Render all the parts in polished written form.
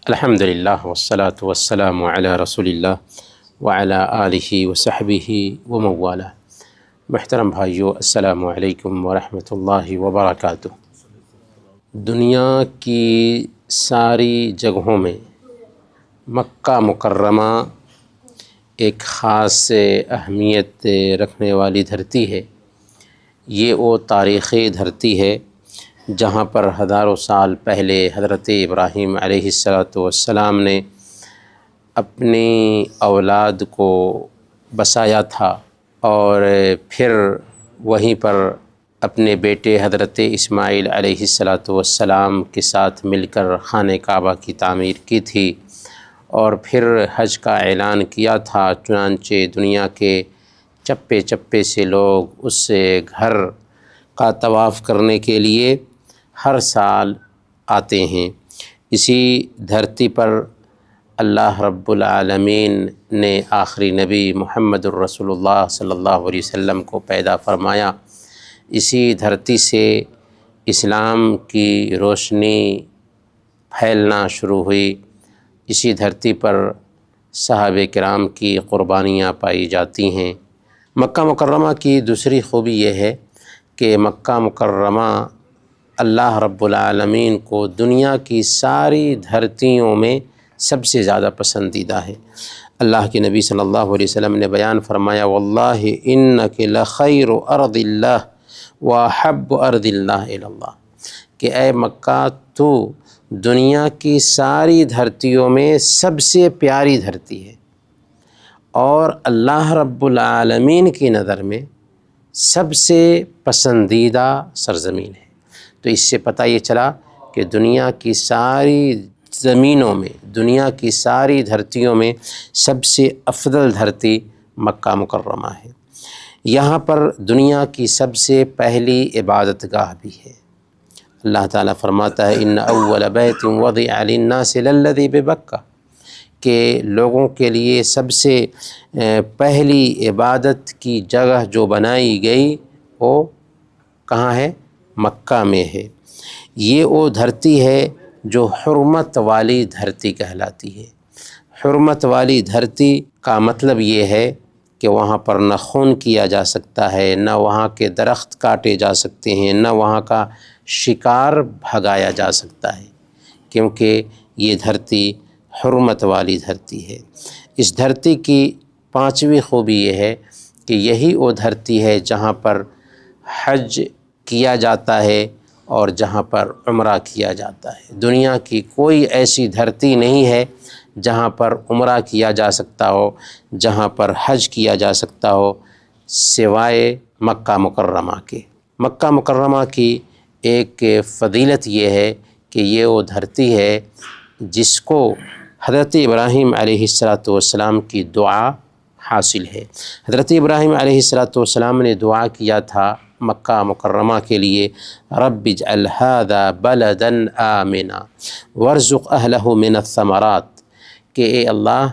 الحمدللہ والصلاة والسلام علی رسول اللہ وعلی آلہ وصحبہ ومن والہ۔ محترم بھائیو، السلام علیکم ورحمۃ اللہ وبرکاتہ۔ دنیا کی ساری جگہوں میں مکہ مکرمہ ایک خاص اہمیت رکھنے والی دھرتی ہے۔ یہ وہ تاریخی دھرتی ہے جہاں پر ہزاروں سال پہلے حضرت ابراہیم علیہ السلام نے اپنی اولاد کو بسایا تھا، اور پھر وہیں پر اپنے بیٹے حضرت اسماعیل علیہ السلام کے ساتھ مل کر خانہ کعبہ کی تعمیر کی تھی، اور پھر حج کا اعلان کیا تھا۔ چنانچہ دنیا کے چپے چپے سے لوگ اس گھر کا طواف کرنے کے لیے ہر سال آتے ہیں۔ اسی دھرتی پر اللہ رب العالمین نے آخری نبی محمد الرسول اللہ صلی اللہ علیہ وسلم کو پیدا فرمایا۔ اسی دھرتی سے اسلام کی روشنی پھیلنا شروع ہوئی۔ اسی دھرتی پر صحابہ کرام کی قربانیاں پائی جاتی ہیں۔ مکہ مکرمہ کی دوسری خوبی یہ ہے کہ مکہ مکرمہ اللہ رب العالمین کو دنیا کی ساری دھرتیوں میں سب سے زیادہ پسندیدہ ہے۔ اللہ کے نبی صلی اللہ علیہ وسلم نے بیان فرمایا، واللہ انک لخیر ارض اللہ واحب ارض اللہ الی اللہ، کہ اے مکہ تو دنیا کی ساری دھرتیوں میں سب سے پیاری دھرتی ہے، اور اللہ رب العالمین کی نظر میں سب سے پسندیدہ سرزمین ہے۔ تو اس سے پتہ یہ چلا کہ دنیا کی ساری زمینوں میں، دنیا کی ساری دھرتیوں میں سب سے افضل دھرتی مکہ مکرمہ ہے۔ یہاں پر دنیا کی سب سے پہلی عبادت گاہ بھی ہے۔ اللہ تعالیٰ فرماتا ہے، ان اول بیت وضع للناس للذی ببکہ، کہ لوگوں کے لیے سب سے پہلی عبادت کی جگہ جو بنائی گئی وہ کہاں ہے؟ مکہ میں ہے۔ یہ وہ دھرتی ہے جو حرمت والی دھرتی کہلاتی ہے۔ حرمت والی دھرتی کا مطلب یہ ہے کہ وہاں پر نہ خون کیا جا سکتا ہے، نہ وہاں کے درخت کاٹے جا سکتے ہیں، نہ وہاں کا شکار بھگایا جا سکتا ہے، کیونکہ یہ دھرتی حرمت والی دھرتی ہے۔ اس دھرتی کی پانچویں خوبی یہ ہے کہ یہی وہ دھرتی ہے جہاں پر حج کیا جاتا ہے اور جہاں پر عمرہ کیا جاتا ہے۔ دنیا کی کوئی ایسی دھرتی نہیں ہے جہاں پر عمرہ کیا جا سکتا ہو، جہاں پر حج کیا جا سکتا ہو، سوائے مکہ مکرمہ کے۔ مکہ مکرمہ کی ایک فضیلت یہ ہے کہ یہ وہ دھرتی ہے جس کو حضرت ابراہیم علیہ السلام کی دعا حاصل ہے۔ حضرت ابراہیم علیہ السلام نے دعا کیا تھا مکہ مکرمہ کے لیے، رب اجعل ھذا بلدا آمنا وارزق اہلہ من الثمرات، کہ اے اللہ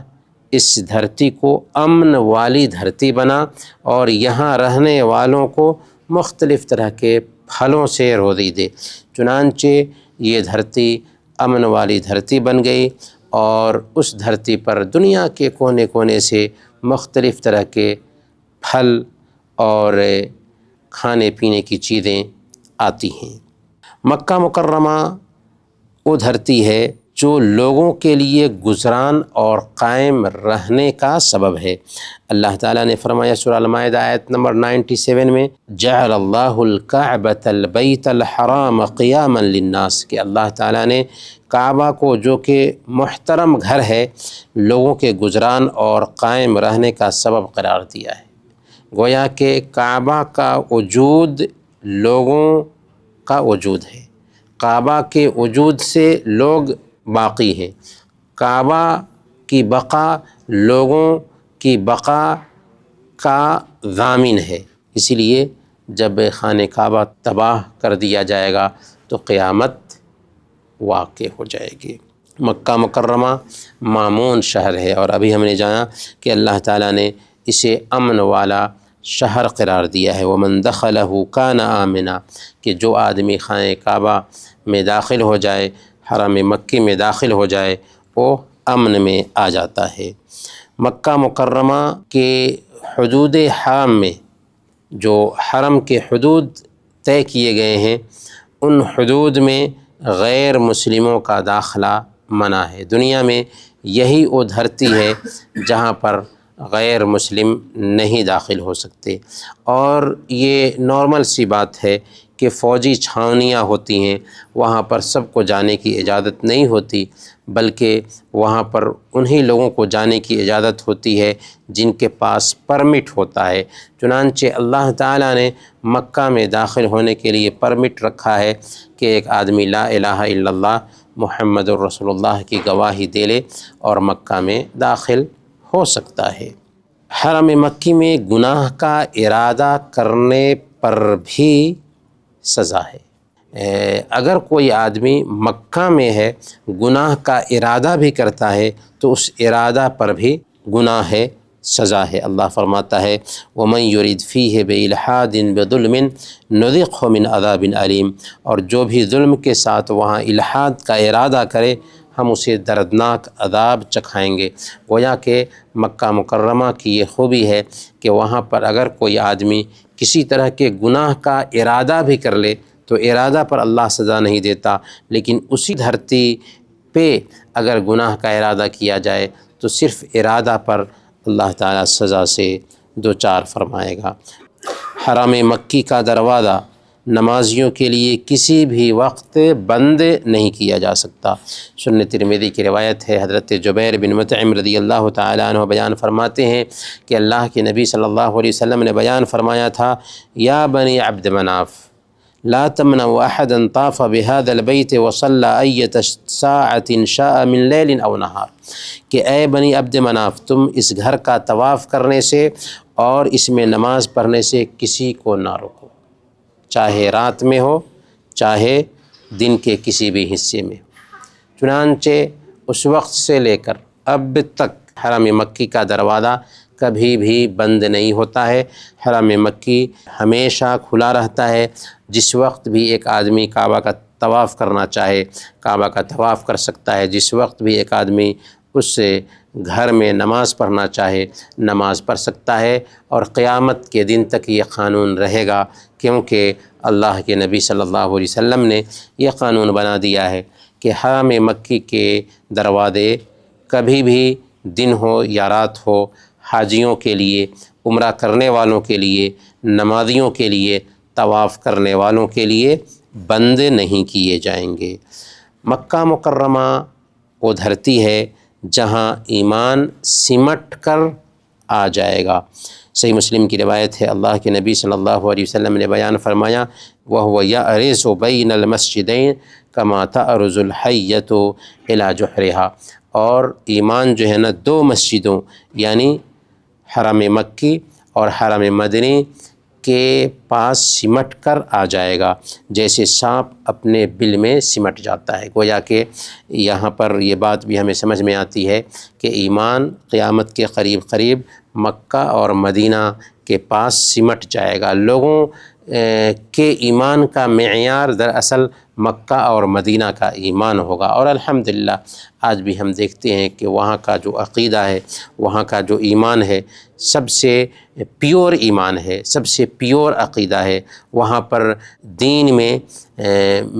اس دھرتی کو امن والی دھرتی بنا اور یہاں رہنے والوں کو مختلف طرح کے پھلوں سے روزی دے۔ چنانچہ یہ دھرتی امن والی دھرتی بن گئی، اور اس دھرتی پر دنیا کے کونے کونے سے مختلف طرح کے پھل اور کھانے پینے کی چیزیں آتی ہیں۔ مکہ مکرمہ وہ دھرتی ہے جو لوگوں کے لیے گزران اور قائم رہنے کا سبب ہے۔ اللہ تعالیٰ نے فرمایا سورہ المائدہ آیت نمبر 97 میں، جعل اللہ الکعبۃ البیت الحرام قیاما للناس، کہ اللہ تعالیٰ نے کعبہ کو، جو کہ محترم گھر ہے، لوگوں کے گزران اور قائم رہنے کا سبب قرار دیا ہے۔ گویا کہ کعبہ کا وجود لوگوں کا وجود ہے، کعبہ کے وجود سے لوگ باقی ہیں، کعبہ کی بقا لوگوں کی بقا کا ضامن ہے۔ اسی لیے جب خانہ کعبہ تباہ کر دیا جائے گا تو قیامت واقع ہو جائے گی۔ مکہ مکرمہ مامون شہر ہے، اور ابھی ہم نے جانا کہ اللہ تعالیٰ نے اسے امن والا شہر قرار دیا ہے۔ ومن دخلہ کان آمنا، کہ جو آدمی خانہ کعبہ میں داخل ہو جائے، حرم مکی میں داخل ہو جائے، وہ امن میں آ جاتا ہے۔ مکہ مکرمہ کے حدود حرم میں جو حرم کے حدود طے کیے گئے ہیں، ان حدود میں غیر مسلموں کا داخلہ منع ہے۔ دنیا میں یہی وہ دھرتی ہے جہاں پر غیر مسلم نہیں داخل ہو سکتے، اور یہ نارمل سی بات ہے کہ فوجی چھاونیاں ہوتی ہیں، وہاں پر سب کو جانے کی اجازت نہیں ہوتی، بلکہ وہاں پر انہی لوگوں کو جانے کی اجازت ہوتی ہے جن کے پاس پرمٹ ہوتا ہے۔ چنانچہ اللہ تعالیٰ نے مکہ میں داخل ہونے کے لیے پرمٹ رکھا ہے کہ ایک آدمی لا الہ الا اللہ محمد الرسول اللہ کی گواہی دے لے اور مکہ میں داخل ہو سکتا ہے۔ حرم مکی میں گناہ کا ارادہ کرنے پر بھی سزا ہے۔ اگر کوئی آدمی مکہ میں ہے، گناہ کا ارادہ بھی کرتا ہے تو اس ارادہ پر بھی گناہ ہے، سزا ہے۔ اللہ فرماتا ہے وَمَن يُرِدْ فِيهِ بِإِلْحَادٍ بِظُلْمٍ نُذِقْهُ مِنْ عَذَابٍ علیم، اور جو بھی ظلم کے ساتھ وہاں الحاد کا ارادہ کرے ہم اسے دردناک عذاب چکھائیں گے۔ گویا کہ مکہ مکرمہ کی یہ خوبی ہے کہ وہاں پر اگر کوئی آدمی کسی طرح کے گناہ کا ارادہ بھی کر لے تو ارادہ پر اللہ سزا نہیں دیتا، لیکن اسی دھرتی پہ اگر گناہ کا ارادہ کیا جائے تو صرف ارادہ پر اللہ تعالیٰ سزا سے دوچار فرمائے گا۔ حرم مکی کا دروازہ نمازیوں کے لیے کسی بھی وقت بند نہیں کیا جا سکتا۔ سنن ترمذی کی روایت ہے، حضرت جبیر بن مطعم رضی اللہ تعالیٰ عنہ بیان فرماتے ہیں کہ اللہ کے نبی صلی اللہ علیہ وسلم نے بیان فرمایا تھا، یا بنی عبد مناف لا تمنعوا احدا طاف بهذا البيت وصلى أية ساعة شاء من لیل او نہار، کہ اے بنی عبد مناف، تم اس گھر کا طواف کرنے سے اور اس میں نماز پڑھنے سے کسی کو نہ روکو، چاہے رات میں ہو چاہے دن کے کسی بھی حصے میں ہو۔ چنانچہ اس وقت سے لے کر اب تک حرم مکی کا دروازہ کبھی بھی بند نہیں ہوتا ہے۔ حرم مکی ہمیشہ کھلا رہتا ہے۔ جس وقت بھی ایک آدمی کعبہ کا طواف کرنا چاہے کعبہ کا طواف کر سکتا ہے، جس وقت بھی ایک آدمی اس گھر میں نماز پڑھنا چاہے نماز پڑھ سکتا ہے، اور قیامت کے دن تک یہ قانون رہے گا، کیونکہ اللہ کے نبی صلی اللہ علیہ وسلم نے یہ قانون بنا دیا ہے کہ حرم مکی کے دروازے کبھی بھی دن ہو یا رات ہو، حاجیوں کے لیے، عمرہ کرنے والوں کے لیے، نمازیوں کے لیے، طواف کرنے والوں کے لیے بند نہیں کیے جائیں گے۔ مکہ مکرمہ وہ دھرتی ہے جہاں ایمان سمٹ کر آ جائے گا۔ صحیح مسلم کی روایت ہے، اللہ کے نبی صلی اللہ علیہ وسلم نے بیان فرمایا، وَهُوَ يَأْرِزُ بَيْنَ الْمَسْجِدَيْنِ كَمَا تَأْرُزُ الْحَيَّةُ إِلَى جُحْرِهَا، اور ایمان جو ہے نا دو مسجدوں یعنی حرم مکی اور حرم مدنی کے پاس سمٹ کر آ جائے گا، جیسے سانپ اپنے بل میں سمٹ جاتا ہے۔ گویا کہ یہاں پر یہ بات بھی ہمیں سمجھ میں آتی ہے کہ ایمان قیامت کے قریب قریب مکہ اور مدینہ کے پاس سمٹ جائے گا۔ لوگوں کے ایمان کا معیار دراصل مکہ اور مدینہ کا ایمان ہوگا، اور الحمدللہ آج بھی ہم دیکھتے ہیں کہ وہاں کا جو عقیدہ ہے، وہاں کا جو ایمان ہے، سب سے پیور ایمان ہے، سب سے پیور عقیدہ ہے۔ وہاں پر دین میں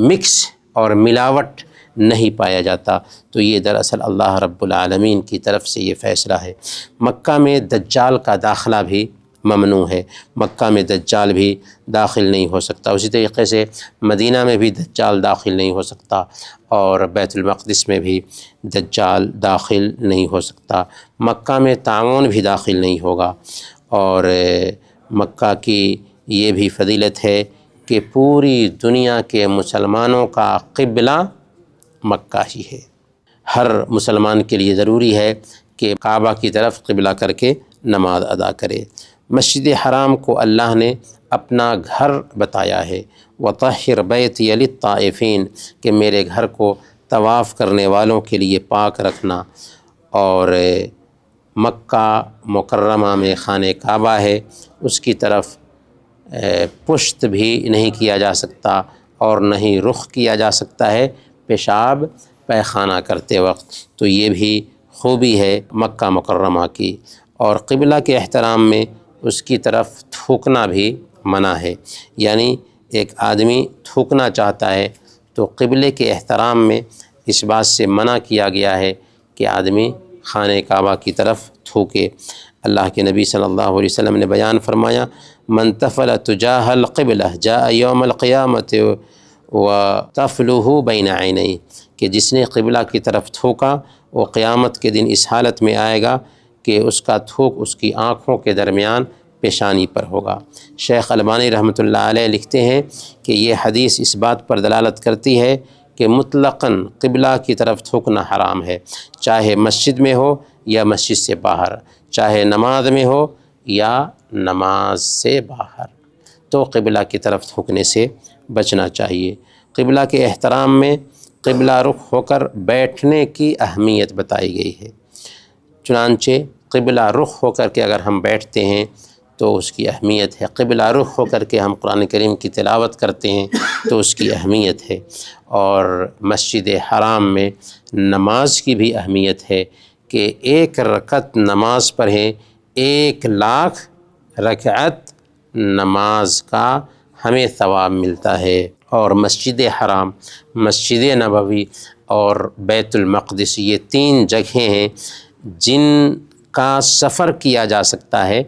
مکس اور ملاوٹ نہیں پایا جاتا، تو یہ دراصل اللہ رب العالمین کی طرف سے یہ فیصلہ ہے۔ مکہ میں دجال کا داخلہ بھی ممنوع ہے، مکہ میں دجال بھی داخل نہیں ہو سکتا، اسی طریقے سے مدینہ میں بھی دجال داخل نہیں ہو سکتا، اور بیت المقدس میں بھی دجال داخل نہیں ہو سکتا۔ مکہ میں طاعون بھی داخل نہیں ہوگا، اور مکہ کی یہ بھی فضیلت ہے کہ پوری دنیا کے مسلمانوں کا قبلہ مکہ ہی ہے۔ ہر مسلمان کے لیے ضروری ہے کہ کعبہ کی طرف قبلہ کر کے نماز ادا کرے۔ مسجد حرام کو اللہ نے اپنا گھر بتایا ہے، وَطَهِّرْ بَيْتِيَ لِلطَّائِفِينَ، کہ میرے گھر کو طواف کرنے والوں کے لیے پاک رکھنا۔ اور مکہ مکرمہ میں خانہ کعبہ ہے، اس کی طرف پشت بھی نہیں کیا جا سکتا اور نہ ہی رخ کیا جا سکتا ہے۔ پیشاب پیخانہ کرتے وقت، تو یہ بھی خوبی ہے مکہ مکرمہ کی۔ اور قبلہ کے احترام میں اس کی طرف تھوکنا بھی منع ہے، یعنی ایک آدمی تھوکنا چاہتا ہے تو قبلے کے احترام میں اس بات سے منع کیا گیا ہے کہ آدمی خانہ کعبہ کی طرف تھوکے۔ اللہ کے نبی صلی اللہ علیہ وسلم نے بیان فرمایا، من تفل تجاہ القبلہ جاء یوم القیامت وطفلہ بین عینیہ، کہ جس نے قبلہ کی طرف تھوکا وہ قیامت کے دن اس حالت میں آئے گا کہ اس کا تھوک اس کی آنکھوں کے درمیان پیشانی پر ہوگا۔ شیخ البانی رحمۃ اللہ علیہ لکھتے ہیں کہ یہ حدیث اس بات پر دلالت کرتی ہے کہ مطلقاً قبلہ کی طرف تھوکنا حرام ہے، چاہے مسجد میں ہو یا مسجد سے باہر، چاہے نماز میں ہو یا نماز سے باہر، تو قبلہ کی طرف تھوکنے سے بچنا چاہیے۔ قبلہ کے احترام میں قبلہ رخ ہو کر بیٹھنے کی اہمیت بتائی گئی ہے، چنانچہ قبلہ رخ ہو کر کے اگر ہم بیٹھتے ہیں تو اس کی اہمیت ہے، قبلہ رخ ہو کر کے ہم قرآن کریم کی تلاوت کرتے ہیں تو اس کی اہمیت ہے، اور مسجد حرام میں نماز کی بھی اہمیت ہے کہ 1 رکعت نماز پڑھیں 1,00,000 رکعت نماز کا ہمیں ثواب ملتا ہے۔ اور مسجد حرام، مسجد نبوی اور بیت المقدس، یہ 3 جگہیں ہیں جن کا سفر کیا جا سکتا ہے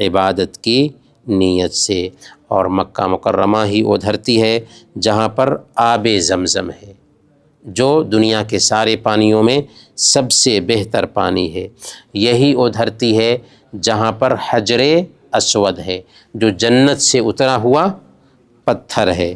عبادت کی نیت سے، اور مکہ مکرمہ ہی وہ دھرتی ہے جہاں پر آب زمزم ہے، جو دنیا کے سارے پانیوں میں سب سے بہتر پانی ہے۔ یہی وہ دھرتی ہے جہاں پر حجر اسود ہے، جو جنت سے اترا ہوا پتھر ہے،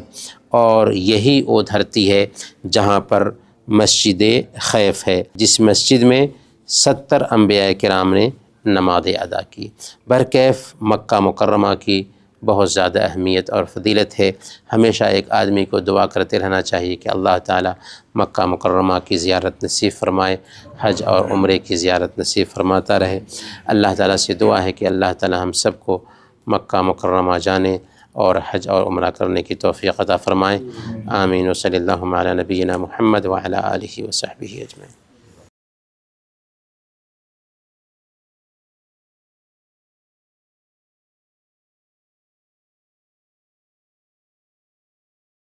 اور یہی وہ دھرتی ہے جہاں پر مسجد خیف ہے، جس مسجد میں 70 انبیاء کرام نے نماز ادا کی۔ برکیف مکہ مکرمہ کی بہت زیادہ اہمیت اور فضیلت ہے۔ ہمیشہ ایک آدمی کو دعا کرتے رہنا چاہیے کہ اللہ تعالیٰ مکہ مکرمہ کی زیارت نصیب فرمائے، حج اور عمرے کی زیارت نصیب فرماتا رہے۔ اللہ تعالیٰ سے دعا ہے کہ اللہ تعالیٰ ہم سب کو مکہ مکرمہ جانے اور حج اور عمرہ کرنے کی توفیق عطا فرمائے۔ آمین و صلی اللہ علی نبینا محمد وعلی آلہ وصحبہ اجمعین۔